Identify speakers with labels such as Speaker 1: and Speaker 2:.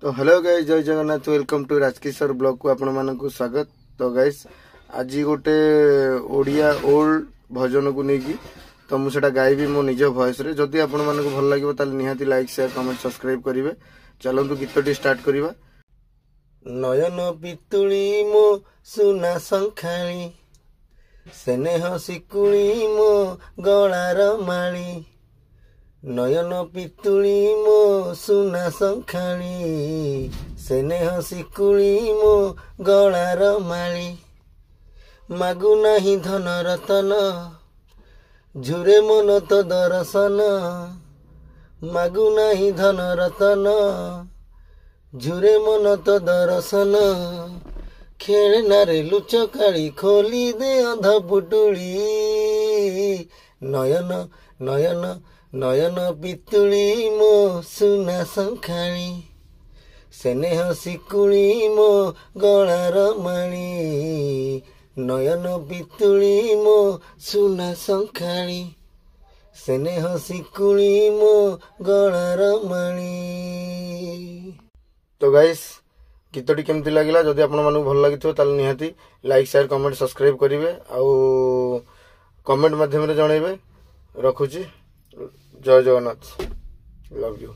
Speaker 1: तो hello guys, जय Jagannath, welcome to Rajkishore blog को आपण मानक स्वागत। तो गाइस आज गोटे ओडिया ओल्ड भजन को लेकिन तो मुझे गायबी मो निज वॉइस रे। जदि आपण मानक भल लागिबो ताले निहाती लाइक शेयर कमेंट सब्सक्राइब करिवे। चलंतु गीतटी स्टार्ट करिवा। नयन पितुली मो सुना संखाली, स्नेह सिकुली मो गलार माली। नयन पितुली मो सुना संखाली, स्नेह सिकुली मो गलार माली। मागु नाही धन रतन, झुरे मन तो दर्शन। मागु नाही धन रतन, झुरे मन तो दर्शन। खेलना रे लुचकाली, खोली दे अंध पुटुली। नयन नयन नयन पितुली मो सुना संखाली, स्नेह सिकुली मो गलार माली। नयन पितुली मो सुना संखाली, स्नेह सिकुली मो गलार माली। तो गाइस गीतटी केमती लगिला? जदि आपण मानू भल लागिथो ताले निहाती लाइक शेयर कमेंट सब्सक्राइब करिवे आउ कमेंट माध्यम रे जणैबे। रखुची। जय जगन्नाथ, लव यू।